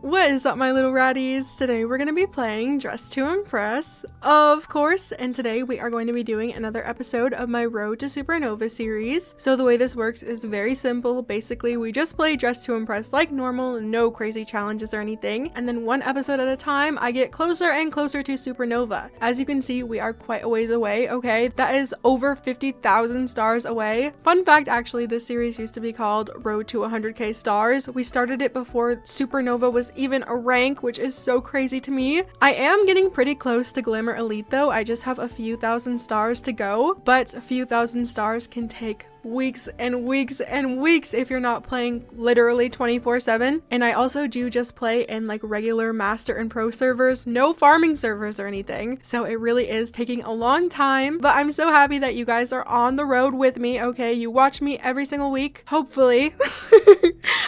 What is up, my little ratties? Today we're going to be playing Dress to Impress, of course, and today we are going to be doing another episode of my Road to Supernova series. So the way this works is very simple. Basically, we just play Dress to Impress like normal, no crazy challenges or anything, and then one episode at a time, I get closer and closer to Supernova. As you can see, we are quite a ways away, okay? That is over 50,000 stars away. Fun fact, actually, this series used to be called Road to 100k stars. We started it before Supernova was even a rank, which is so crazy to me. I am getting pretty close to Glamour Elite though. I just have a few thousand stars to go, but a few thousand stars can take weeks and weeks and weeks if you're not playing literally 24/7. And I also do just play in like regular master and pro servers, no farming servers or anything, so it really is taking a long time. But I'm so happy that you guys are on the road with me. Okay, you watch me every single week, hopefully,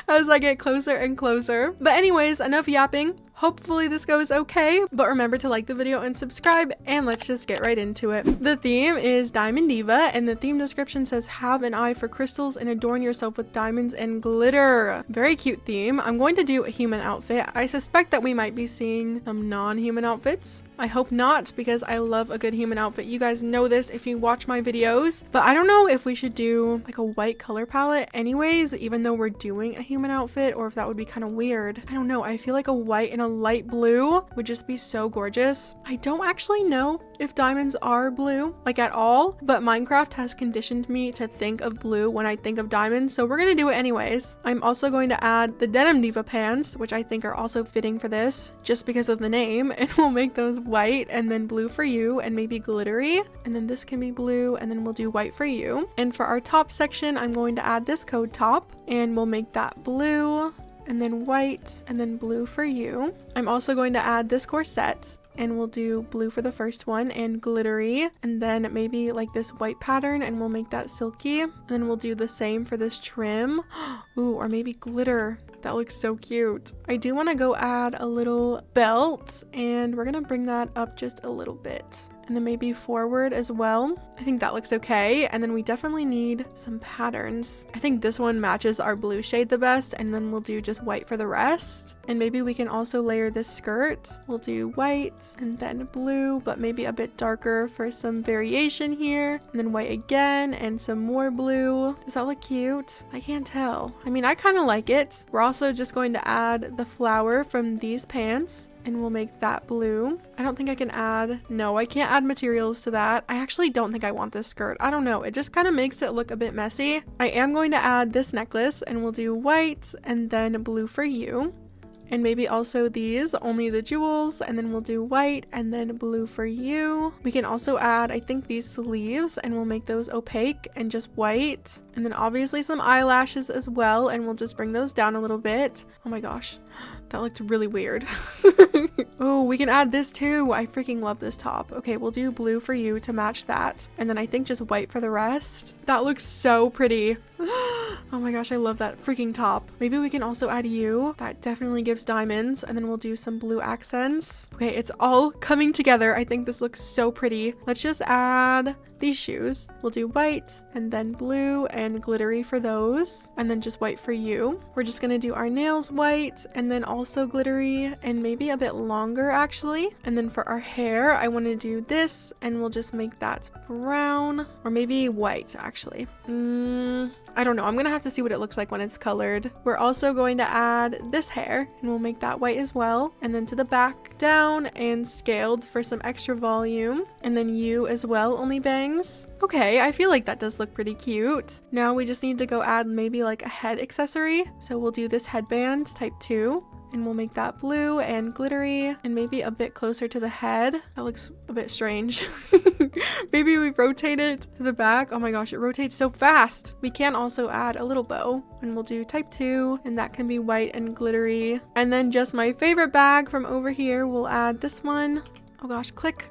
as I get closer and closer. But anyways, enough yapping. Hopefully this goes okay, but remember to like the video and subscribe, and let's just get right into it. The theme is Diamond Diva, and the theme description says have an eye for crystals and adorn yourself with diamonds and glitter. Very cute theme. I'm going to do a human outfit. I suspect that we might be seeing some non-human outfits. I hope not, because I love a good human outfit. You guys know this if you watch my videos, but I don't know if we should do like a white color palette anyways, even though we're doing a human outfit, or if that would be kind of weird. I don't know. I feel like a white and a light blue would just be so gorgeous. I don't actually know if diamonds are blue, like at all, but Minecraft has conditioned me to think of blue when I think of diamonds, so we're gonna do it anyways. I'm also going to add the denim diva pants, which I think are also fitting for this, just because of the name, and we'll make those white and then blue for you and maybe glittery, and then this can be blue, and then we'll do white for you. And for our top section, I'm going to add this code top, and we'll make that blue, and then white, and then blue for you. I'm also going to add this corset, and we'll do blue for the first one and glittery, and then maybe like this white pattern, and we'll make that silky, and then we'll do the same for this trim. Ooh, or maybe glitter. That looks so cute. I do want to go add a little belt, and we're gonna bring that up just a little bit, and then maybe forward as well. I think that looks okay. And then we definitely need some patterns. I think this one matches our blue shade the best, and then we'll do just white for the rest. And maybe we can also layer this skirt. We'll do white and then blue, but maybe a bit darker for some variation here, and then white again and some more blue. Does that look cute? I can't tell. I mean, I kind of like it. We're also just going to add the flower from these pants, and we'll make that blue. I don't think I can add, no, I can't add materials to that. I actually don't think I want this skirt. I don't know. It just kind of makes it look a bit messy. I am going to add this necklace, and we'll do white and then blue for you. And maybe also these, only the jewels, and then we'll do white and then blue for you. We can also add, I think, these sleeves, and we'll make those opaque and just white. And then obviously some eyelashes as well, and we'll just bring those down a little bit. Oh my gosh, that looked really weird. Oh, we can add this too. I freaking love this top. Okay, we'll do blue for you to match that. And then I think just white for the rest. That looks so pretty. Oh my gosh, I love that freaking top. Maybe we can also add you. That definitely gives diamonds. And then we'll do some blue accents. Okay, it's all coming together. I think this looks so pretty. Let's just add these shoes. We'll do white and then blue and glittery for those, and then just white for you. We're just gonna do our nails white and then also glittery, and maybe a bit longer actually. And then for our hair, I want to do this, and we'll just make that brown, or maybe white actually. I don't know. I'm gonna have to see what it looks like when it's colored. We're also going to add this hair, and we'll make that white as well, and then to the back, down and scaled for some extra volume, and then you as well, only bangs. Okay, I feel like that does look pretty cute. Now we just need to go add maybe like a head accessory, so we'll do this headband type 2, and we'll make that blue and glittery, and maybe a bit closer to the head. That looks a bit strange. Maybe we rotate it to the back. Oh my gosh, it rotates so fast. We can also add a little bow, and we'll do type 2, and that can be white and glittery. And then just my favorite bag from over here, we'll add this one. Oh gosh, click.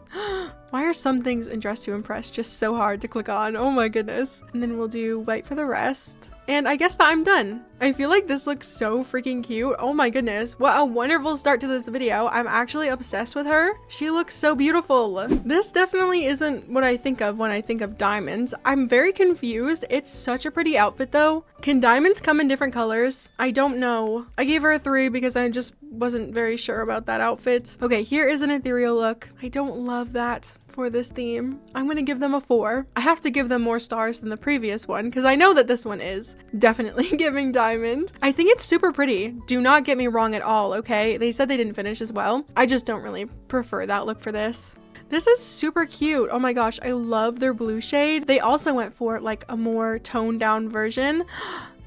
Why are some things in Dress to Impress just so hard to click on? Oh my goodness. And then we'll do white for the rest. And I guess that I'm done. I feel like this looks so freaking cute. Oh my goodness. What a wonderful start to this video. I'm actually obsessed with her. She looks so beautiful. This definitely isn't what I think of when I think of diamonds. I'm very confused. It's such a pretty outfit though. Can diamonds come in different colors? I don't know. I gave her a 3 because I just wasn't very sure about that outfit. Okay, here is an ethereal look. I don't love that for this theme. I'm gonna give them a 4. I have to give them more stars than the previous one because I know that this one is definitely giving diamond. I think it's super pretty. Do not get me wrong at all, okay? They said they didn't finish as well. I just don't really prefer that look for this. This is super cute. Oh my gosh, I love their blue shade. They also went for like a more toned down version.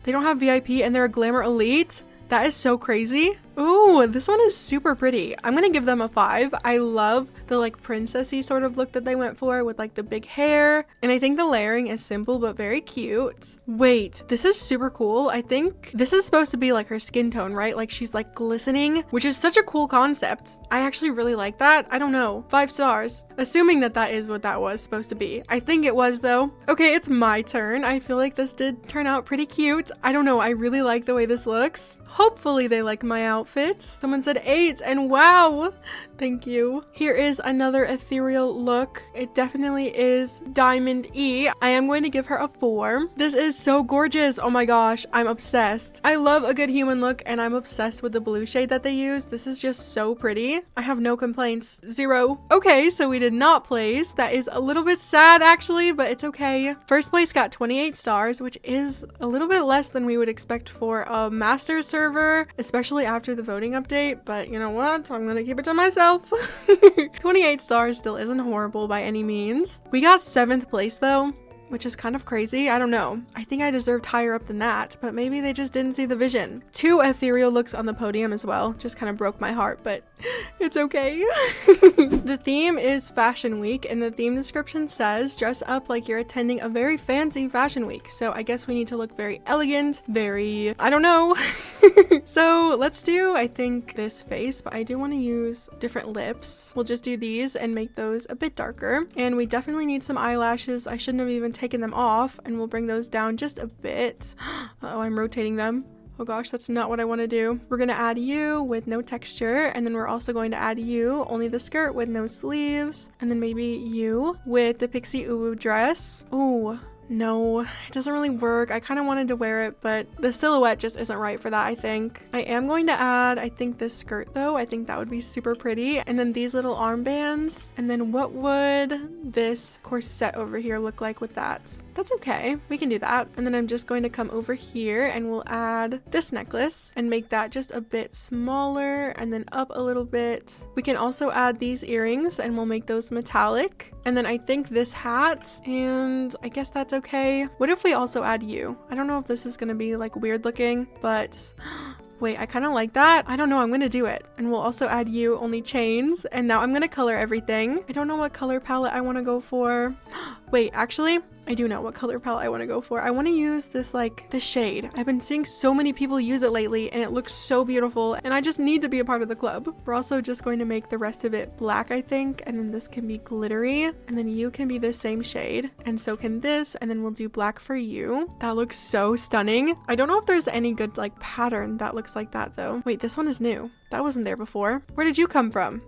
They don't have VIP and they're a glamour elite. That is so crazy. Ooh, this one is super pretty. I'm gonna give them a 5. I love the like princessy sort of look that they went for with like the big hair. And I think the layering is simple but very cute. Wait, this is super cool. I think this is supposed to be like her skin tone, right? Like she's like glistening, which is such a cool concept. I actually really like that. I don't know, 5 stars. Assuming that that is what that was supposed to be. I think it was though. Okay, it's my turn. I feel like this did turn out pretty cute. I don't know, I really like the way this looks. Hopefully they like my outfit. Someone said 8 and wow, thank you. Here is another ethereal look. It definitely is Diamond E. I am going to give her a 4. This is so gorgeous. Oh my gosh, I'm obsessed. I love a good human look and I'm obsessed with the blue shade that they use. This is just so pretty. I have no complaints. 0. Okay, so we did not place. That is a little bit sad actually, but it's okay. First place got 28 stars, which is a little bit less than we would expect for a master server, especially after the voting update, but you know what? I'm gonna keep it to myself. 28 stars still isn't horrible by any means. We got 7th place though, which is kind of crazy. I don't know. I think I deserved higher up than that, but maybe they just didn't see the vision. 2 ethereal looks on the podium as well. Just kind of broke my heart, but it's okay. The theme is Fashion Week, and the theme description says, dress up like you're attending a very fancy fashion week. So I guess we need to look very elegant, very, I don't know. So let's do, I think, this face, but I do want to use different lips. We'll just do these and make those a bit darker. And we definitely need some eyelashes. I shouldn't have even taken them off, and we'll bring those down just a bit. Uh-oh, I'm rotating them. Oh gosh, that's not what I want to do. We're going to add you with no texture, and then we're also going to add you, only the skirt with no sleeves, and then maybe you with the Pixie Uwu dress. Ooh. No, it doesn't really work. I kind of wanted to wear it, but the silhouette just isn't right for that, I think. I am going to add, I think, this skirt though. I think that would be super pretty. And then these little armbands. And then what would this corset over here look like with that? That's okay. We can do that. And then I'm just going to come over here and we'll add this necklace and make that just a bit smaller and then up a little bit. We can also add these earrings and we'll make those metallic. And then I think this hat, and I guess that's okay. What if we also add you? I don't know if this is gonna be like weird looking, but wait, I kind of like that. I don't know, I'm gonna do it. And we'll also add you, only chains. And now I'm gonna color everything. I don't know what color palette I want to go for. Wait, actually, I do know what color palette I want to go for. I want to use this shade. I've been seeing so many people use it lately and it looks so beautiful and I just need to be a part of the club. We're also just going to make the rest of it black, I think, and then this can be glittery, and then you can be the same shade, and so can this, and then we'll do black for you. That looks so stunning. I don't know if there's any good like pattern that looks like that though. Wait, this one is new. That wasn't there before. Where did you come from?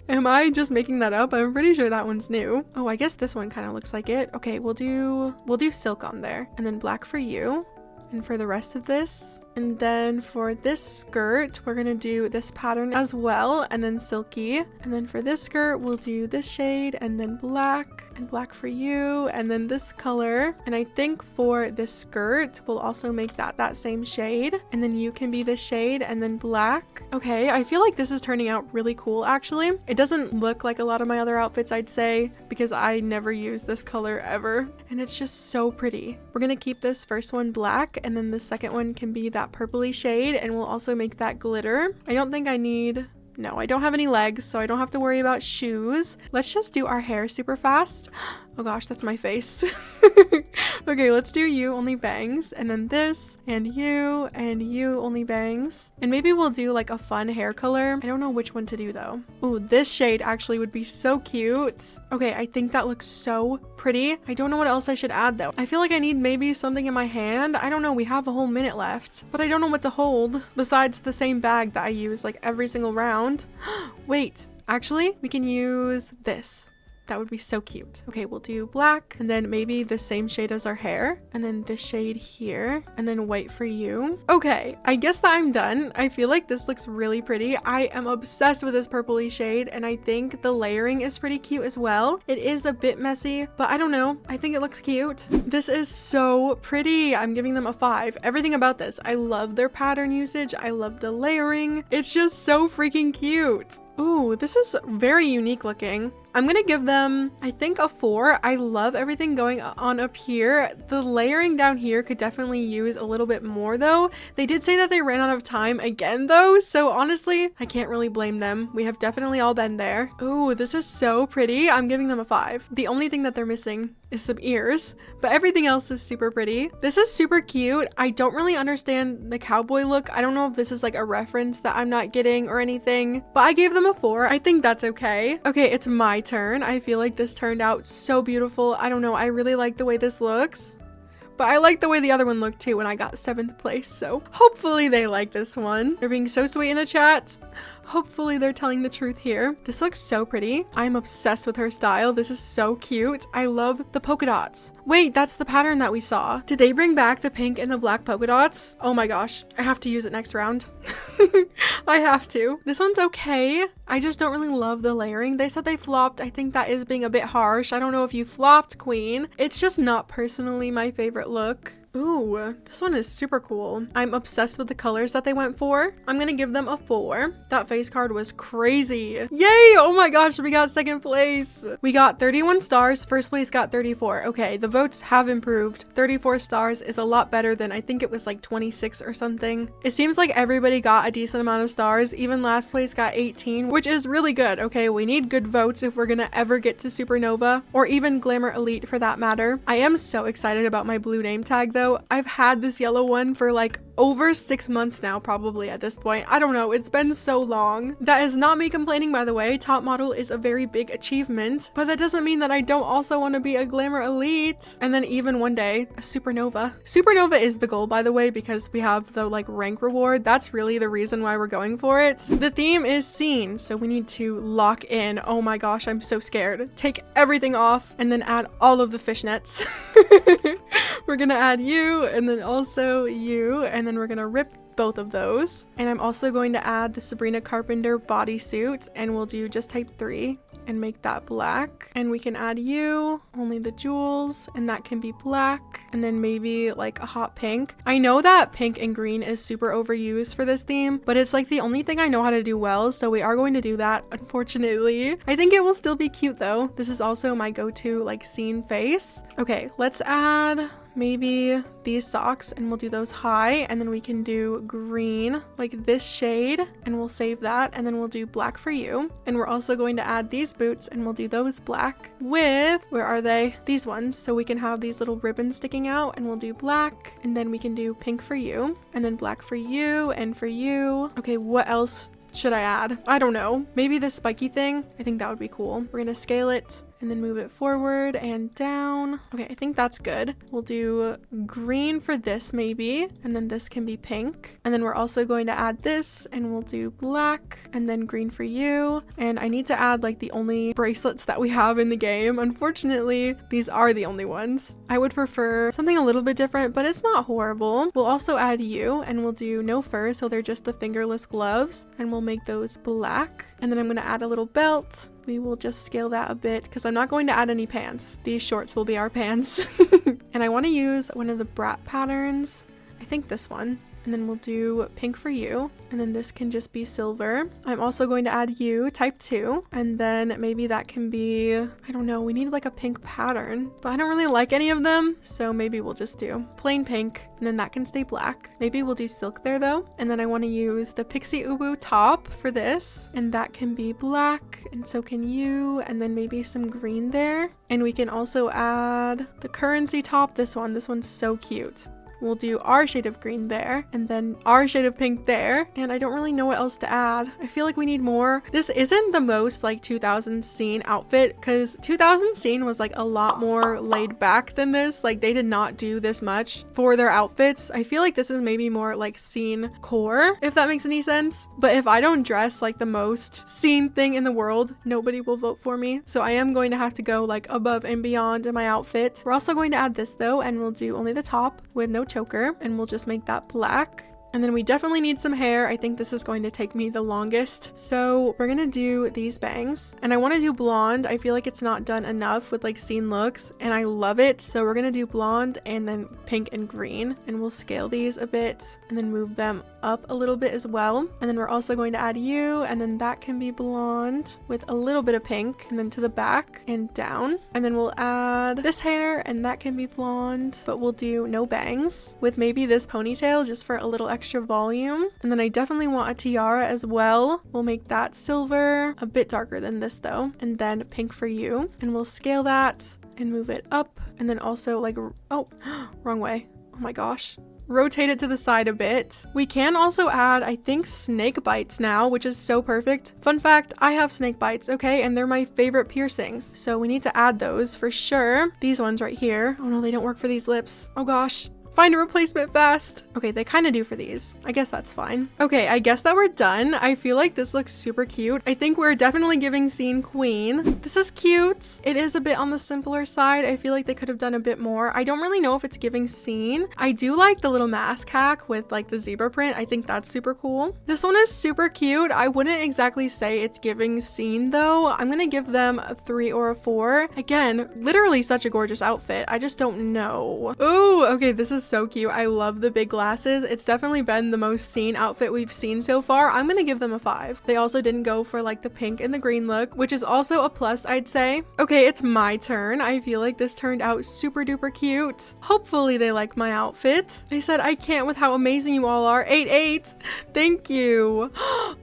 Am I just making that up? I'm pretty sure that one's new. Oh, I guess this one kind of looks like it. Okay, we'll do silk on there, and then black for you. And for the rest of this, and then for this skirt, we're gonna do this pattern as well, and then silky. And then for this skirt, we'll do this shade, and then black, and black for you, and then this color. And I think for this skirt, we'll also make that same shade, and then you can be this shade, and then black. Okay, I feel like this is turning out really cool, actually. It doesn't look like a lot of my other outfits, I'd say, because I never use this color ever, and it's just so pretty. We're gonna keep this first one black, and then the second one can be that purpley shade, and we'll also make that glitter. I don't think I need... No, I don't have any legs, so I don't have to worry about shoes. Let's just do our hair super fast. Oh gosh, that's my face. Okay, let's do you, only bangs, and then this, and you only bangs. And maybe we'll do like a fun hair color. I don't know which one to do though. Ooh, this shade actually would be so cute. Okay, I think that looks so pretty. I don't know what else I should add though. I feel like I need maybe something in my hand. I don't know. We have a whole minute left, but I don't know what to hold besides the same bag that I use like every single round. Wait, actually, we can use this. That would be so cute. Okay, we'll do black and then maybe the same shade as our hair and then this shade here and then white for you. Okay, I guess that I'm done. I feel like this looks really pretty. I am obsessed with this purpley shade and I think the layering is pretty cute as well. It is a bit messy, but I don't know. I think it looks cute. This is so pretty. I'm giving them a 5. Everything about this. I love their pattern usage. I love the layering. It's just so freaking cute. Ooh, this is very unique looking. I'm gonna give them, I think, a 4. I love everything going on up here. The layering down here could definitely use a little bit more though. They did say that they ran out of time again though, so honestly, I can't really blame them. We have definitely all been there. Ooh, this is so pretty. I'm giving them a 5. The only thing that they're missing is some ears, but everything else is super pretty. This is super cute. I don't really understand the cowboy look. I don't know if this is like a reference that I'm not getting or anything, but I gave them a 4. I think that's okay. Okay, it's my turn. I feel like this turned out so beautiful. I don't know. I really like the way this looks. But I like the way the other one looked too when I got 7th place, so hopefully they like this one. They're being so sweet in the chat. Hopefully they're telling the truth here. This looks so pretty. I'm obsessed with her style. This is so cute. I love the polka dots. Wait, that's the pattern that we saw. Did they bring back the pink and the black polka dots? Oh my gosh, I have to use it next round. I have to. This one's okay. I just don't really love the layering. They said they flopped. I think that is being a bit harsh. I don't know if you flopped, queen. It's just not personally my favorite look. Ooh, this one is super cool. I'm obsessed with the colors that they went for. I'm gonna give them a 4. That face card was crazy. Yay! Oh my gosh, we got 2nd place. We got 31 stars. 1st place got 34. Okay, the votes have improved. 34 stars is a lot better than I think it was like 26 or something. It seems like everybody got a decent amount of stars. Even last place got 18, which is really good. Okay, we need good votes if we're gonna ever get to Supernova or even Glamour Elite for that matter. I am so excited about my blue name tag though. I've had this yellow one for like over 6 months now, probably at this point. I don't know, it's been so long. That is not me complaining, by the way. Top model is a very big achievement, but that doesn't mean that I don't also want to be a Glamour Elite and then even one day a Supernova. Supernova is the goal, by the way, because we have the like rank reward. That's really the reason why we're going for it. The theme is scene, so we need to lock in. Oh my gosh, I'm so scared. Take everything off and then add all of the fishnets. We're gonna add you and then also you, and then we're gonna rip both of those. And I'm also going to add the Sabrina Carpenter bodysuit, and we'll do just type 3 and make that black. And we can add you, only the jewels, and that can be black, and then maybe like a hot pink. I know that pink and green is super overused for this theme, but it's like the only thing I know how to do well, so we are going to do that, unfortunately. I think it will still be cute though. This is also my go-to like scene face. Okay, let's add maybe these socks and we'll do those high, and then we can do green like this shade and we'll save that, and then we'll do black for you. And we're also going to add these boots and we'll do those black with, where are they? These ones, so we can have these little ribbons sticking out, and we'll do black, and then we can do pink for you and then black for you and for you. Okay, what else should I add? I don't know. Maybe this spiky thing. I think that would be cool. We're gonna scale it and then move it forward and down. Okay, I think that's good. We'll do green for this maybe, and then this can be pink. And then we're also going to add this, and we'll do black, and then green for you. And I need to add like the only bracelets that we have in the game. Unfortunately, these are the only ones. I would prefer something a little bit different, but it's not horrible. We'll also add you, and we'll do no fur, so they're just the fingerless gloves, and we'll make those black. And then I'm gonna add a little belt. We will just scale that a bit because I'm not going to add any pants. These shorts will be our pants. And I want to use one of the brat patterns. I think this one. And then we'll do pink for you, and then this can just be silver. I'm also going to add you, type 2, and then maybe that can be, I don't know, we need like a pink pattern, but I don't really like any of them, so maybe we'll just do plain pink, and then that can stay black. Maybe we'll do silk there though, and then I want to use the Pixie Ubu top for this, and that can be black, and so can you, and then maybe some green there. And we can also add the currency top, this one's so cute. We'll do our shade of green there, and then our shade of pink there. And I don't really know what else to add. I feel like we need more. This isn't the most like 2000 scene outfit, because 2000 scene was like a lot more laid back than this. Like they did not do this much for their outfits. I feel like this is maybe more like scene core, if that makes any sense. But if I don't dress like the most scene thing in the world, nobody will vote for me. So I am going to have to go like above and beyond in my outfit. We're also going to add this though, and we'll do only the top with no choker, and we'll just make that black. And then we definitely need some hair. I think this is going to take me the longest. So we're gonna do these bangs, and I want to do blonde. I feel like it's not done enough with like scene looks, and I love it. So we're gonna do blonde and then pink and green, and we'll scale these a bit and then move them up a little bit as well. And then we're also going to add you, and then that can be blonde with a little bit of pink, and then to the back and down. And then we'll add this hair, and that can be blonde, but we'll do no bangs with maybe this ponytail just for a little extra volume. And then I definitely want a tiara as well. We'll make that silver, a bit darker than this though, and then pink for you. And we'll scale that and move it up, and then also like, oh, wrong way. Oh my gosh. Rotate it to the side a bit. We can also add, I think, snake bites now, which is so perfect. Fun fact, I have snake bites, okay? And they're my favorite piercings. So we need to add those for sure. These ones right here. Oh no, they don't work for these lips. Oh gosh. Find a replacement fast. Okay, they kind of do for these. I guess that's fine. Okay, I guess that we're done. I feel like this looks super cute. I think we're definitely giving scene queen. This is cute. It is a bit on the simpler side. I feel like they could have done a bit more. I don't really know if it's giving scene. I do like the little mask hack with like the zebra print. I think that's super cool. This one is super cute. I wouldn't exactly say it's giving scene though. I'm gonna give them a 3 or a 4. Again, literally such a gorgeous outfit. I just don't know. Oh, okay, this is so cute. I love the big glasses. It's definitely been the most scene outfit we've seen so far. I'm gonna give them a 5. They also didn't go for like the pink and the green look, which is also a plus, I'd say. Okay, it's my turn. I feel like this turned out super duper cute. Hopefully they like my outfit. They said I can't with how amazing you all are. 8-8. Thank you.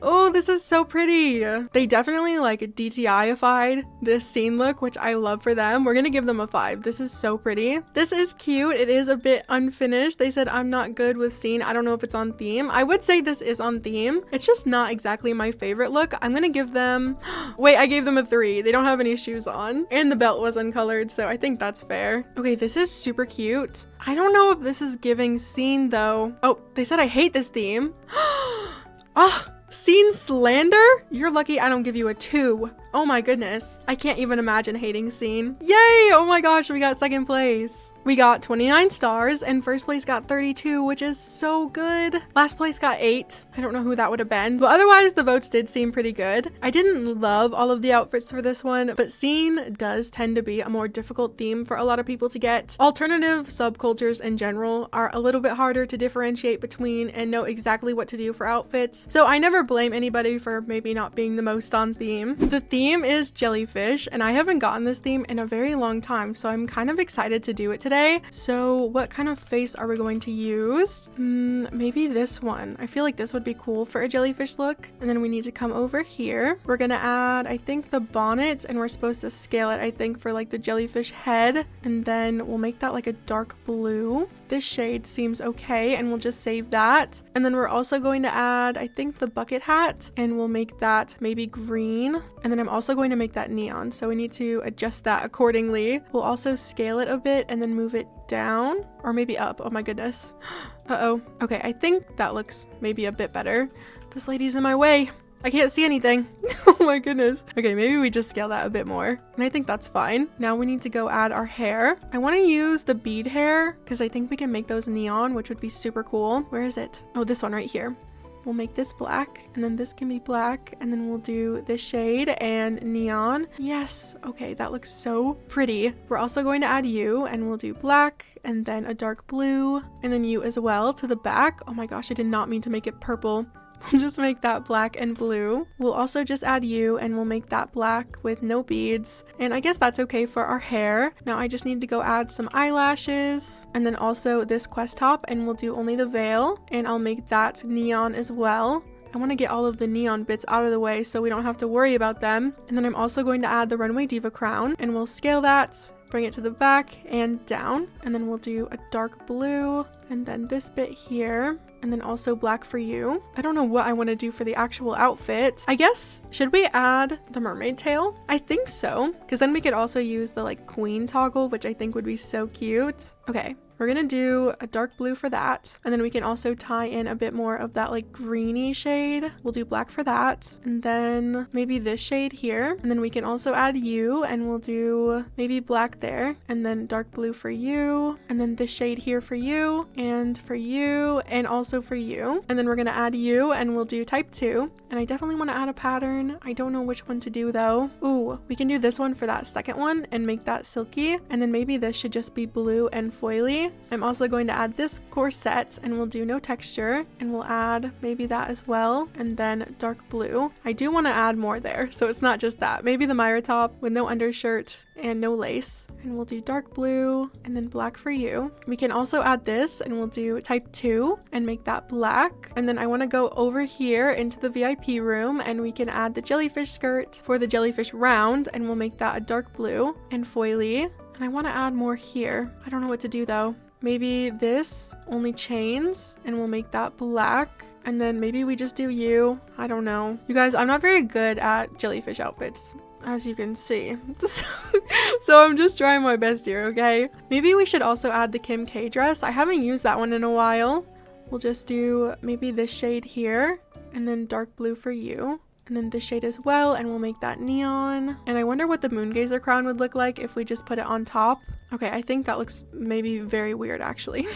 Oh, this is so pretty. They definitely like DTI-ified this scene look, which I love for them. We're gonna give them a 5. This is so pretty. This is cute. It is a bit unfinished. They said I'm not good with scene. I don't know if it's on theme. I would say this is on theme. It's just not exactly my favorite look. I'm gonna give them, wait, I gave them a 3. They don't have any shoes on, and the belt was uncolored, so I think that's fair. Okay, this is super cute. I don't know if this is giving scene though. Oh, they said I hate this theme. Ah, scene slander? You're lucky I don't give you a 2. Oh my goodness. I can't even imagine hating scene. Yay! Oh my gosh, we got second place. We got 29 stars, and first place got 32, which is so good. Last place got 8. I don't know who that would have been, but otherwise the votes did seem pretty good. I didn't love all of the outfits for this one, but scene does tend to be a more difficult theme for a lot of people to get. Alternative subcultures in general are a little bit harder to differentiate between and know exactly what to do for outfits. So I never blame anybody for maybe not being the most on theme. The theme is Jellyfish, and I haven't gotten this theme in a very long time, so I'm kind of excited to do it today. So what kind of face are we going to use? Maybe this one. I feel like this would be cool for a jellyfish look. And then we need to come over here. We're gonna add, I think, the bonnet, and we're supposed to scale it, I think, for like the jellyfish head. And then we'll make that like a dark blue. This shade seems okay, and we'll just save that. And then we're also going to add, I think, the bucket hat, and we'll make that maybe green. And then I'm also going to make that neon, so we need to adjust that accordingly. We'll also scale it a bit and then move it down, or maybe up. Oh my goodness. Uh-oh. Okay, I think that looks maybe a bit better. This lady's in my way. I can't see anything. Oh my goodness. Okay, maybe we just scale that a bit more. And I think that's fine. Now we need to go add our hair. I want to use the bead hair because I think we can make those neon, which would be super cool. Where is it? Oh, this one right here. We'll make this black, and then this can be black, and then we'll do this shade and neon. Yes. Okay, that looks so pretty. We're also going to add you, and we'll do black, and then a dark blue, and then you as well to the back. Oh my gosh, I did not mean to make it purple. We'll just make that black and blue. We'll also just add you, and we'll make that black with no beads. And I guess that's okay for our hair. Now I just need to go add some eyelashes, and then also this quest top, and we'll do only the veil, and I'll make that neon as well. I want to get all of the neon bits out of the way so we don't have to worry about them. And then I'm also going to add the runway diva crown, and we'll scale that bring it to the back and down. And then we'll do a dark blue and then this bit here. And then also black for you. I don't know what I want to do for the actual outfit. I guess, should we add the mermaid tail? I think so, because then we could also use the like queen toggle, which I think would be so cute. Okay. We're gonna do a dark blue for that. And then we can also tie in a bit more of that like greeny shade. We'll do black for that. And then maybe this shade here. And then we can also add you and we'll do maybe black there. And then dark blue for you. And then this shade here for you. And for you. And also for you. And then we're gonna add you and we'll do type 2. And I definitely want to add a pattern. I don't know which one to do though. Ooh, we can do this one for that second one and make that silky. And then maybe this should just be blue and foily. I'm also going to add this corset and we'll do no texture and we'll add maybe that as well and then dark blue. I do want to add more there, so it's not just that. Maybe the Myra top with no undershirt and no lace, and we'll do dark blue and then black for you. We can also add this and we'll do type 2 and make that black. And then I want to go over here into the VIP room and we can add the jellyfish skirt for the jellyfish round and we'll make that a dark blue and foily. And I want to add more here. I don't know what to do though. Maybe this only chains and we'll make that black. And then maybe we just do you. I don't know. You guys, I'm not very good at jellyfish outfits, as you can see. So I'm just trying my best here, okay? Maybe we should also add the Kim K dress. I haven't used that one in a while. We'll just do maybe this shade here and then dark blue for you. And then this shade as well, and we'll make that neon. And I wonder what the moon gazer crown would look like if we just put it on top. Okay, I think that looks maybe very weird actually.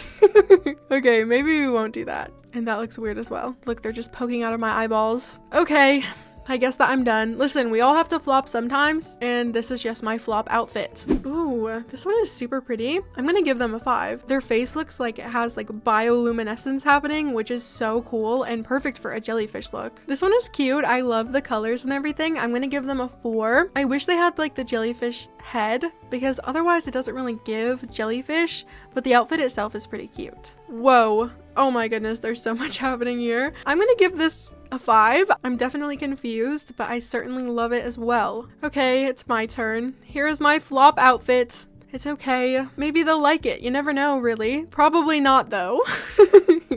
Okay, maybe we won't do that. And that looks weird as well. Look, they're just poking out of my eyeballs. Okay. I guess that I'm done. Listen, we all have to flop sometimes, and this is just my flop outfit. Ooh, this one is super pretty. I'm gonna give them a 5. Their face looks like it has like bioluminescence happening, which is so cool and perfect for a jellyfish look. This one is cute. I love the colors and everything. I'm gonna give them a 4. I wish they had like the jellyfish head, because otherwise it doesn't really give jellyfish, but the outfit itself is pretty cute. Whoa. Oh my goodness, there's so much happening here. I'm gonna give this a 5. I'm definitely confused, but I certainly love it as well. Okay, it's my turn. Here is my flop outfit. It's okay. Maybe they'll like it. You never know, really. Probably not, though.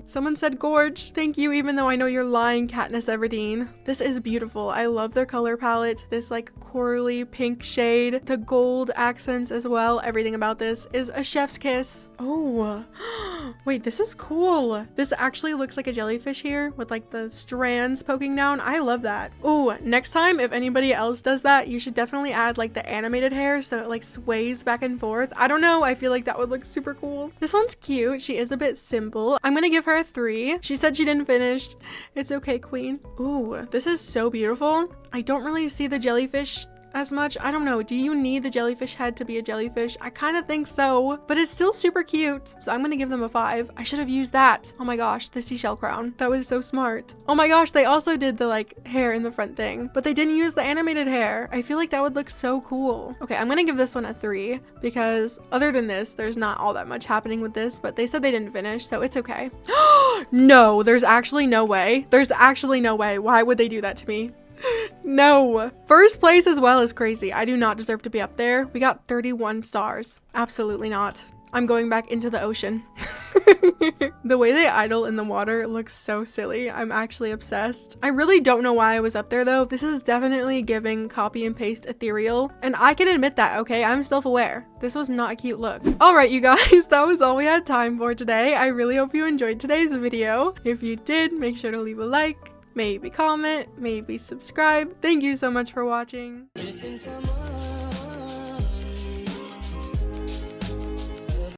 Someone said gorge. Thank you, even though I know you're lying, Katniss Everdeen. This is beautiful. I love their color palette. This like corally pink shade. The gold accents as well. Everything about this is a chef's kiss. Oh, wait, this is cool. This actually looks like a jellyfish here with like the strands poking down. I love that. Oh, next time, if anybody else does that, you should definitely add like the animated hair so it like sways back and forth. I don't know. I feel like that would look super cool. This one's cute. She is a bit simple. I'm gonna give her a 3. She said she didn't finish. It's okay, queen. Ooh, this is so beautiful. I don't really see the jellyfish as much. I don't know. Do you need the jellyfish head to be a jellyfish? I kind of think so, but it's still super cute. So I'm gonna give them a 5. I should have used that. Oh my gosh, the seashell crown. That was so smart. Oh my gosh, they also did the like hair in the front thing, but they didn't use the animated hair. I feel like that would look so cool. Okay, I'm gonna give this one a 3 because other than this, there's not all that much happening with this, but they said they didn't finish, so it's okay. No, there's actually no way. There's actually no way. Why would they do that to me? No. First place as well is crazy. I do not deserve to be up there. We got 31 stars. Absolutely not. I'm going back into the ocean. The way they idle in the water looks so silly. I'm actually obsessed. I really don't know why I was up there though. This is definitely giving copy and paste ethereal, and I can admit that, okay? I'm self-aware. This was not a cute look. All right, you guys, that was all we had time for today. I really hope you enjoyed today's video. If you did, make sure to leave a like, maybe comment, maybe subscribe. Thank you so much for watching.